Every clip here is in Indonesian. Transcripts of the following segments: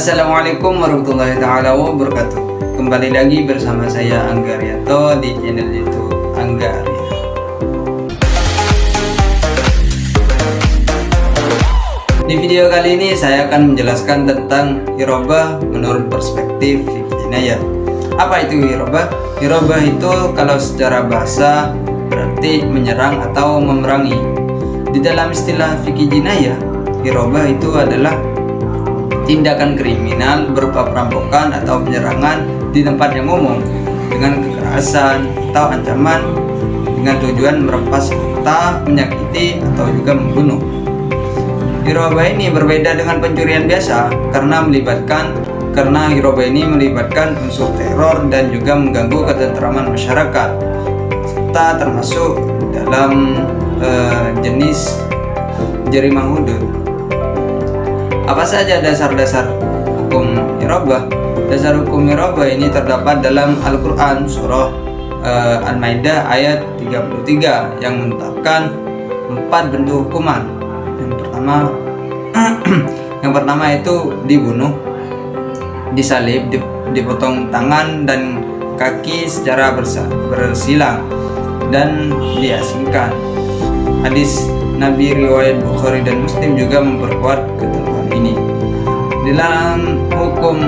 Assalamualaikum warahmatullahi taala wabarakatuh. Kembali lagi bersama saya Angga Arianto di channel YouTube Angga Arya. Di video kali ini saya akan menjelaskan tentang hirobah menurut perspektif fikih jinayah. Apa itu hirobah? Hirobah itu kalau secara bahasa berarti menyerang atau memerangi. Di dalam istilah fikih jinayah, hirobah itu adalah tindakan kriminal berupa perampokan atau penyerangan di tempat yang umum dengan kekerasan atau ancaman dengan tujuan merampas harta, menyakiti atau juga membunuh. Hirobah ini berbeda dengan pencurian biasa karena hirobah ini melibatkan unsur teror dan juga mengganggu ketentraman masyarakat serta termasuk dalam jenis jarimah hudud. Apa saja dasar-dasar hukum hirobah? Dasar hukum hirobah ini terdapat dalam Al-Quran surah Al-Maidah ayat 33 yang menetapkan 4 bentuk hukuman. Yang pertama itu dibunuh, disalib, dipotong tangan dan kaki secara bersilang dan diasingkan. Hadis Nabi riwayat Bukhari dan Muslim juga memperkuat ketentuan ini. Di dalam hukum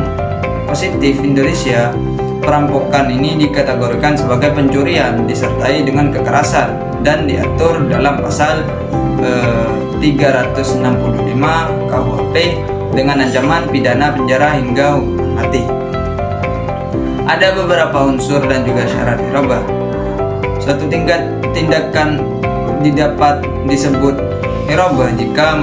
positif Indonesia, perampokan ini dikategorikan sebagai pencurian disertai dengan kekerasan dan diatur dalam pasal 365 KUHP dengan ancaman pidana penjara hingga hukuman mati. Ada beberapa unsur dan juga syarat hirobah. Suatu tindakan didapat disebut hirobah jika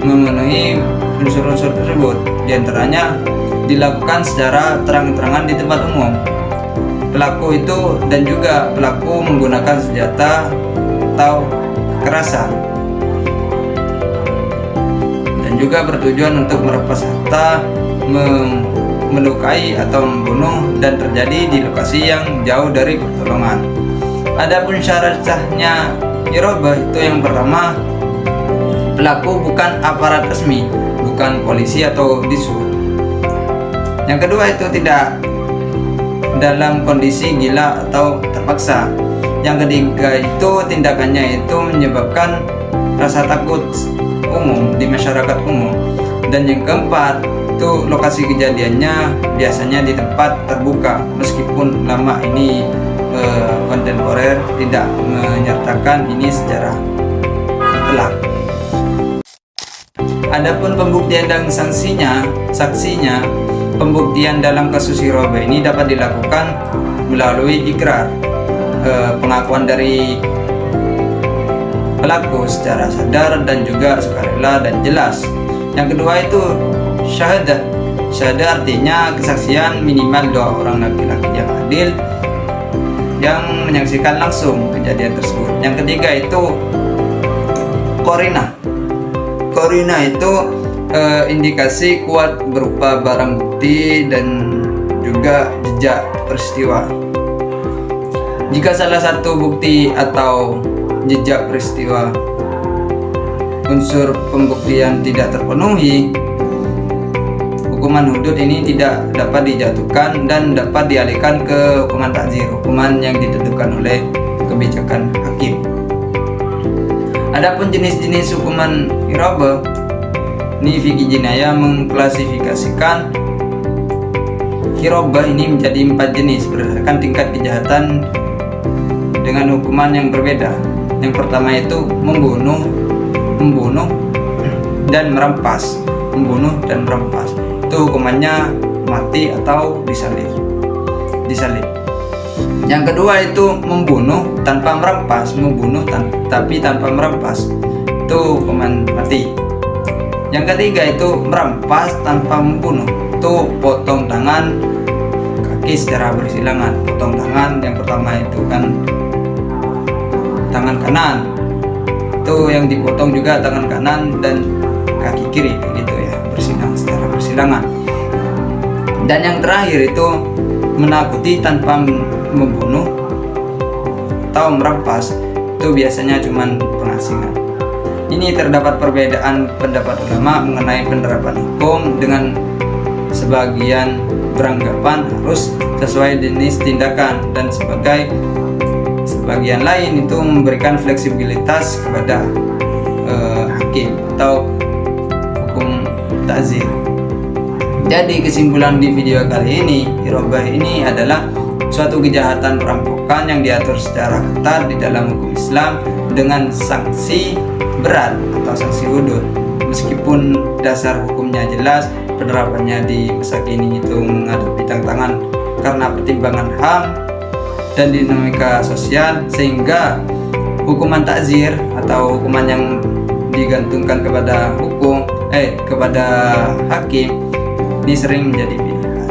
memenuhi unsur-unsur tersebut. Di antaranya dilakukan secara terang-terangan di tempat umum. Pelaku menggunakan senjata atau kekerasan dan juga bertujuan untuk merampas harta, melukai atau membunuh dan terjadi di lokasi yang jauh dari pertolongan. Adapun syarat sahnya hirobah itu yang pertama, pelaku bukan aparat resmi, bukan polisi atau dishub. Yang kedua itu tidak dalam kondisi gila atau terpaksa. Yang ketiga itu tindakannya itu menyebabkan rasa takut umum di masyarakat umum. Dan yang keempat itu lokasi kejadiannya biasanya di tempat terbuka, meskipun lama ini kontemporer tidak menyertakan ini secara telak. Adapun pembuktian dan saksinya, pembuktian dalam kasus hirobah ini dapat dilakukan melalui ikrar, pengakuan dari pelaku secara sadar dan juga sukarela dan jelas. Yang kedua itu syahadat. Syahadat artinya kesaksian minimal 2 orang laki-laki yang adil yang menyaksikan langsung kejadian tersebut. Yang ketiga itu qarinah. Qarinah itu indikasi kuat berupa barang bukti dan juga jejak peristiwa. Jika salah satu bukti atau jejak peristiwa unsur pembuktian tidak terpenuhi, hukuman hudud ini tidak dapat dijatuhkan dan dapat dialihkan ke hukuman takzir, hukuman yang ditentukan oleh kebijakan hakim. Adapun jenis-jenis hukuman hirobah, ini fikih jinayah mengklasifikasikan hirobah ini menjadi 4 jenis berdasarkan tingkat kejahatan dengan hukuman yang berbeda. Yang pertama itu membunuh dan merampas. Membunuh dan merampas itu hukumannya mati atau disalib. Yang kedua itu membunuh tanpa merampas, tapi tanpa merampas itu hukuman mati. Yang ketiga itu merampas tanpa membunuh, itu potong tangan, kaki secara bersilangan. Potong tangan yang pertama itu kan tangan kanan, itu yang dipotong juga tangan kanan dan kaki kiri gitu ya, secara bersilangan. Dan yang terakhir itu menakuti tanpa membunuh atau merampas, itu biasanya cuma pengasingan. Ini terdapat perbedaan pendapat ulama mengenai penerapan hukum dengan sebagian beranggapan harus sesuai jenis tindakan, dan sebagian lain itu memberikan fleksibilitas kepada hakim atau hukum ta'zir. Jadi kesimpulan di video kali ini, hirobah ini adalah suatu kejahatan perampokan yang diatur secara ketat di dalam hukum Islam dengan sanksi berat atau sanksi hudud. Meskipun dasar hukumnya jelas, penerapannya di masa kini itu menghadapi tantangan karena pertimbangan HAM dan dinamika sosial, sehingga hukuman ta'zir atau hukuman yang digantungkan kepada kepada hakim ini sering menjadi pilihan.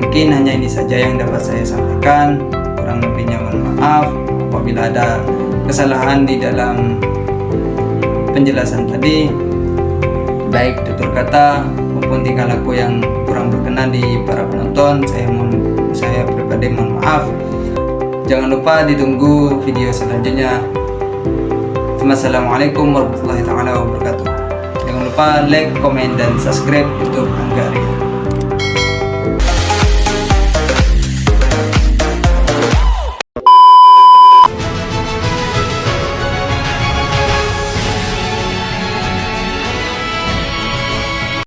Mungkin hanya ini saja yang dapat saya sampaikan. Kurang lebihnya mohon maaf apabila ada kesalahan di dalam penjelasan tadi, baik tutur kata maupun tingkah laku yang kurang berkenan di para penonton. Saya pribadi mohon maaf. Jangan lupa ditunggu video selanjutnya. Wassalamualaikum warahmatullahi wabarakatuh. Jangan lupa like, komen, dan subscribe YouTube Anggaria.